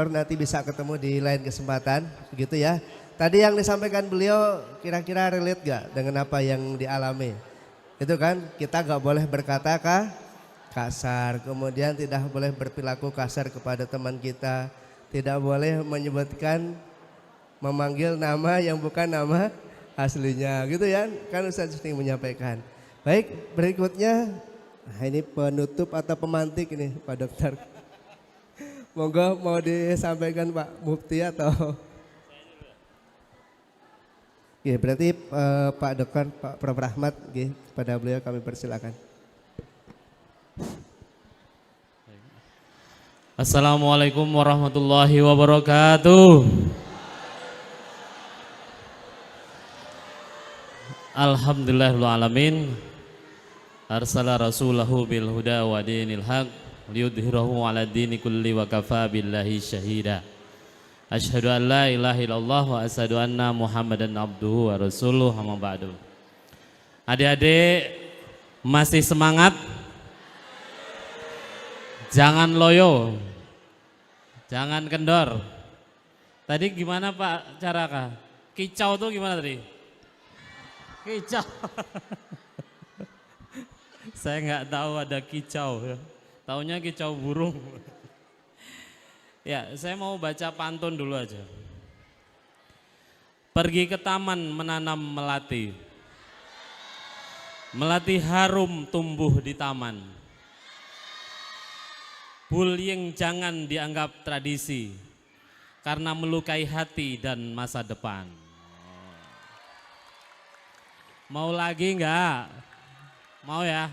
Nanti bisa ketemu di lain kesempatan, begitu ya. Tadi yang disampaikan beliau kira-kira relate gak dengan apa yang dialami? Itu kan kita gak boleh berkata kasar, kemudian tidak boleh berperilaku kasar kepada teman kita, tidak boleh menyebutkan memanggil nama yang bukan nama aslinya, gitu ya. Kan Ustaz sering menyampaikan. Baik, berikutnya, nah ini penutup atau pemantik ini Pak Dokter. Monggo mau disampaikan Pak Mufti atau? Oke, berarti Pak Dokter, Pak Prof. Rahmat, kepada beliau kami persilakan. Assalamualaikum warahmatullahi wabarakatuh. Alhamdulillahirrahmanirrahim. Arsala rasulahu bil huda wa dinil haq liyudhhirahu ala dini kulli wa kafa billahi syahida. Asyhadu an la ilaha illallah wa asyhadu anna Muhammadan abduhu wa rasuluh, amma ba'du. Adik-adik masih semangat? Jangan loyo, jangan kendor. Tadi gimana Pak cara kicau tuh gimana tadi? Kicau. Saya nggak tahu ada kicau, taunya kicau burung. Ya, saya mau baca pantun dulu aja. Pergi ke taman menanam melati, melati harum tumbuh di taman. Bullying jangan dianggap tradisi, karena melukai hati dan masa depan. Mau lagi enggak? Mau ya?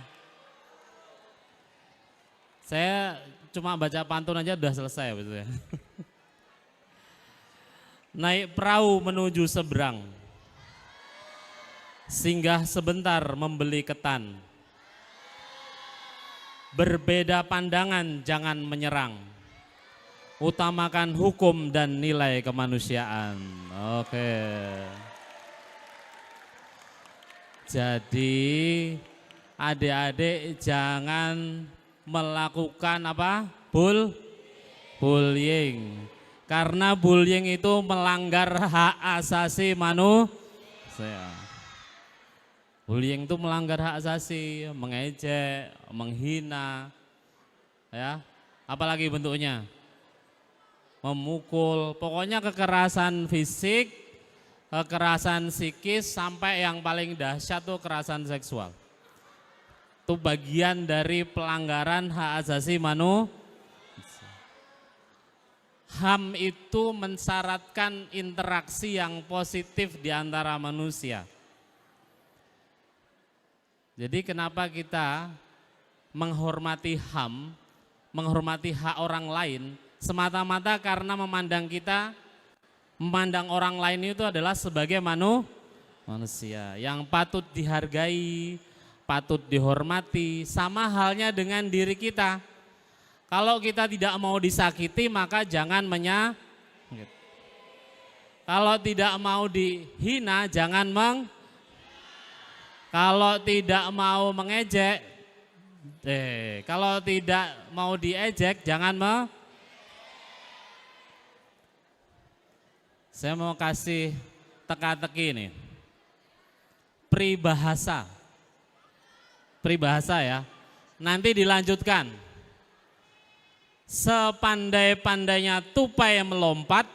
Saya cuma baca pantun aja udah selesai betul ya. Naik perahu menuju seberang, singgah sebentar membeli ketan. Berbeda pandangan jangan menyerang, utamakan hukum dan nilai kemanusiaan. Oke. Jadi adik-adik jangan melakukan apa? Bullying. Karena bullying itu melanggar hak asasi manusia. Bullying itu melanggar hak asasi, mengejek, menghina, ya. Apalagi bentuknya? Memukul, pokoknya kekerasan fisik, kekerasan psikis, sampai yang paling dahsyat tuh kekerasan seksual. Itu bagian dari pelanggaran hak asasi manusia. HAM itu mensyaratkan interaksi yang positif di antara manusia. Jadi kenapa kita menghormati HAM, menghormati hak orang lain, semata-mata karena memandang orang lain itu adalah sebagai manusia yang patut dihargai, patut dihormati, sama halnya dengan diri kita. Kalau kita tidak mau disakiti maka jangan menyakiti. Kalau tidak mau dihina jangan kalau tidak mau mengejek, kalau tidak mau diejek jangan Saya mau kasih teka-teki nih. Peribahasa ya. Nanti dilanjutkan. Sepandai-pandainya tupai melompat.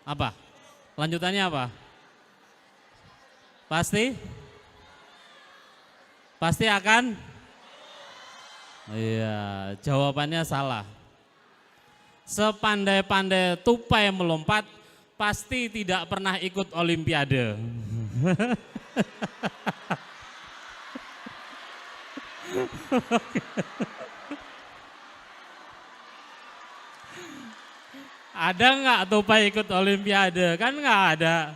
Apa? Lanjutannya apa? Pasti akan? Iya, jawabannya salah. Sepandai-pandai tupai melompat, pasti tidak pernah ikut olimpiade. Ada nggak tupai ikut olimpiade? Kan nggak ada.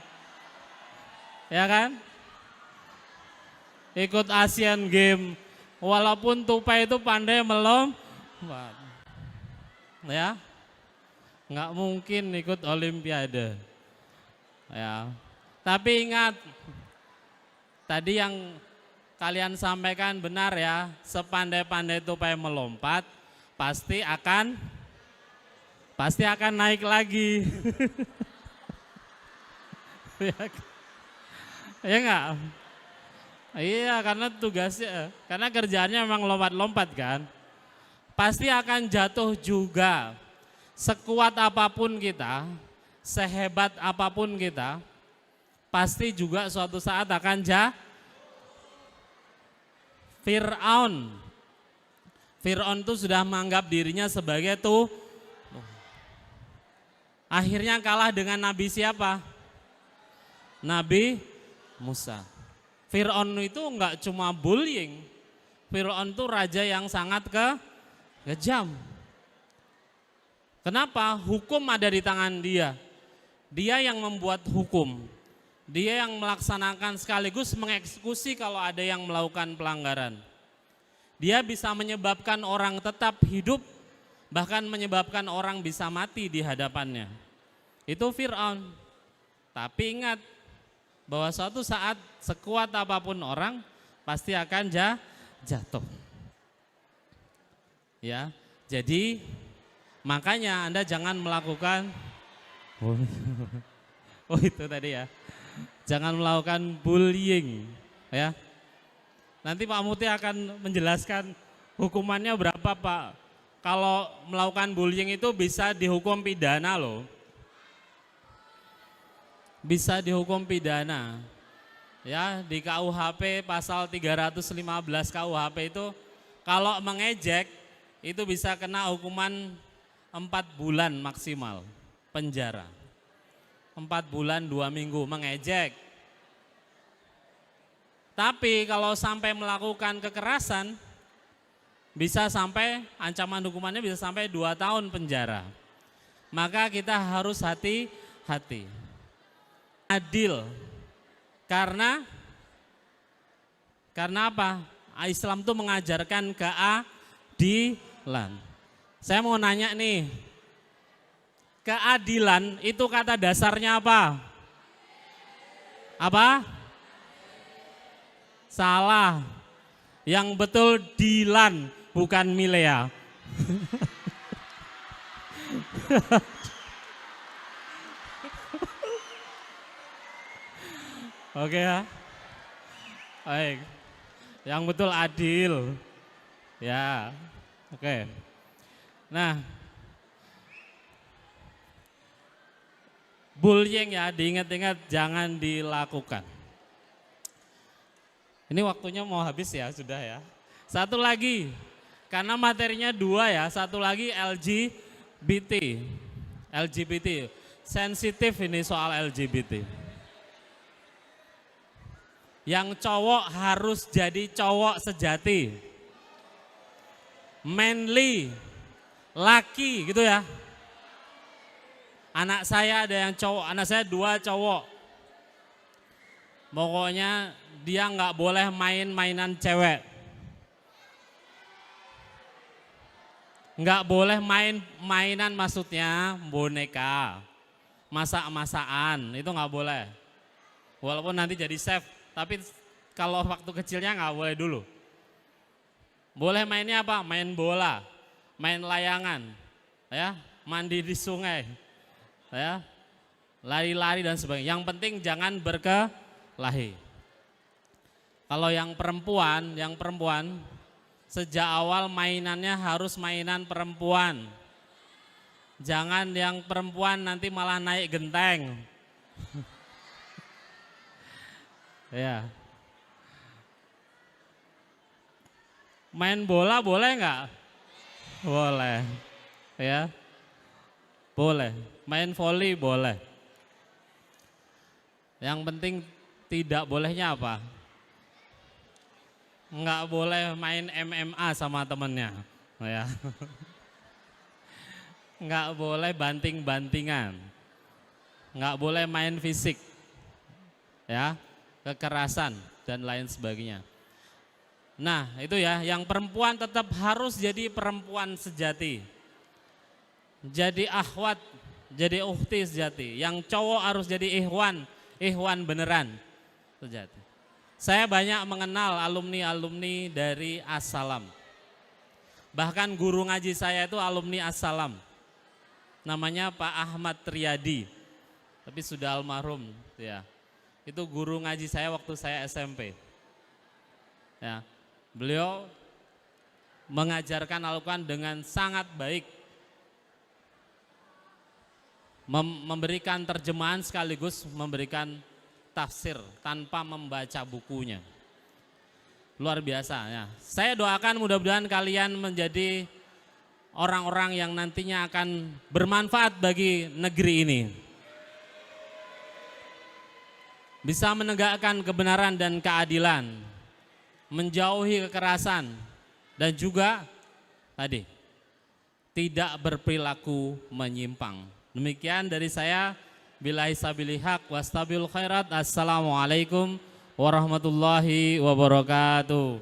Ya kan? Ikut Asian Games, walaupun tupai itu pandai melompat, ya, nggak mungkin ikut olimpiade, ya. Tapi ingat, tadi yang kalian sampaikan benar ya, sepandai-pandai tupai melompat, pasti akan naik lagi. Ya enggak? Iya, karena tugasnya, karena kerjaannya memang lompat-lompat kan. Pasti akan jatuh juga. Sekuat apapun kita, sehebat apapun kita, pasti juga suatu saat akan Fir'aun. Fir'aun itu sudah menganggap dirinya sebagai tuh. Akhirnya kalah dengan Nabi siapa? Nabi Musa. Fir'aun itu enggak cuma bullying. Fir'aun itu raja yang sangat kejam. Kenapa? Hukum ada di tangan dia. Dia yang membuat hukum. Dia yang melaksanakan sekaligus mengeksekusi kalau ada yang melakukan pelanggaran. Dia bisa menyebabkan orang tetap hidup, bahkan menyebabkan orang bisa mati di hadapannya. Itu Fir'aun. Tapi ingat bahwa suatu saat sekuat apapun orang pasti akan jatuh. Ya, jadi makanya Anda jangan melakukan itu tadi ya. Jangan melakukan bullying, ya. Nanti Pak Muti akan menjelaskan hukumannya berapa, Pak. Kalau melakukan bullying itu bisa dihukum pidana loh. Bisa dihukum pidana. Ya, di KUHP pasal 315 KUHP itu kalau mengejek itu bisa kena hukuman 4 bulan maksimal penjara. 4 bulan 2 minggu mengejek. Tapi kalau sampai melakukan kekerasan bisa sampai ancaman hukumannya bisa sampai 2 tahun penjara. Maka kita harus hati-hati. Adil. Karena apa? Islam itu mengajarkan keadilan. Saya mau nanya nih, keadilan itu kata dasarnya apa? Apa? Salah. Yang betul Dilan, bukan Milea. Oke ya. Baik. Yang betul adil. Ya. Oke. Nah, bullying ya diingat-ingat jangan dilakukan. Ini waktunya mau habis ya, sudah ya. Satu lagi, karena materinya 2 ya, satu lagi LGBT. Sensitif ini soal LGBT. Yang cowok harus jadi cowok sejati. Manly, laki gitu ya. Anak saya ada yang cowok, anak saya 2 cowok. Pokoknya dia nggak boleh main-mainan cewek. Nggak boleh main-mainan maksudnya boneka, masak-masakan, itu nggak boleh. Walaupun nanti jadi chef, tapi kalau waktu kecilnya nggak boleh dulu. Boleh mainnya apa? Main bola, main layangan, ya, mandi di sungai, ya, lari-lari dan sebagainya. Yang penting jangan berkelahi. Kalau yang perempuan sejak awal mainannya harus mainan perempuan. Jangan yang perempuan nanti malah naik genteng. Ya. Main bola boleh nggak? Boleh. Ya. Boleh. Main voli boleh. Yang penting tidak bolehnya apa? Nggak boleh main MMA sama temennya. Ya. Nggak boleh banting-bantingan. Nggak boleh main fisik. Ya. Kekerasan dan lain sebagainya. Nah itu ya, yang perempuan tetap harus jadi perempuan sejati. Jadi akhwat, jadi ukhti sejati. Yang cowok harus jadi ihwan beneran sejati. Saya banyak mengenal alumni-alumni dari As-Salam. Bahkan guru ngaji saya itu alumni Assalam. Namanya Pak Ahmad Riyadi. Tapi sudah almarhum ya. Itu guru ngaji saya waktu saya SMP. Ya. Beliau mengajarkan Al-Quran dengan sangat baik. Memberikan terjemahan sekaligus memberikan tafsir tanpa membaca bukunya. Luar biasa ya. Saya doakan mudah-mudahan kalian menjadi orang-orang yang nantinya akan bermanfaat bagi negeri ini. Bisa menegakkan kebenaran dan keadilan, menjauhi kekerasan, dan juga tadi tidak berperilaku menyimpang. Demikian dari saya, billahi sabilil haq wastabil khairat. Assalamualaikum warahmatullahi wabarakatuh.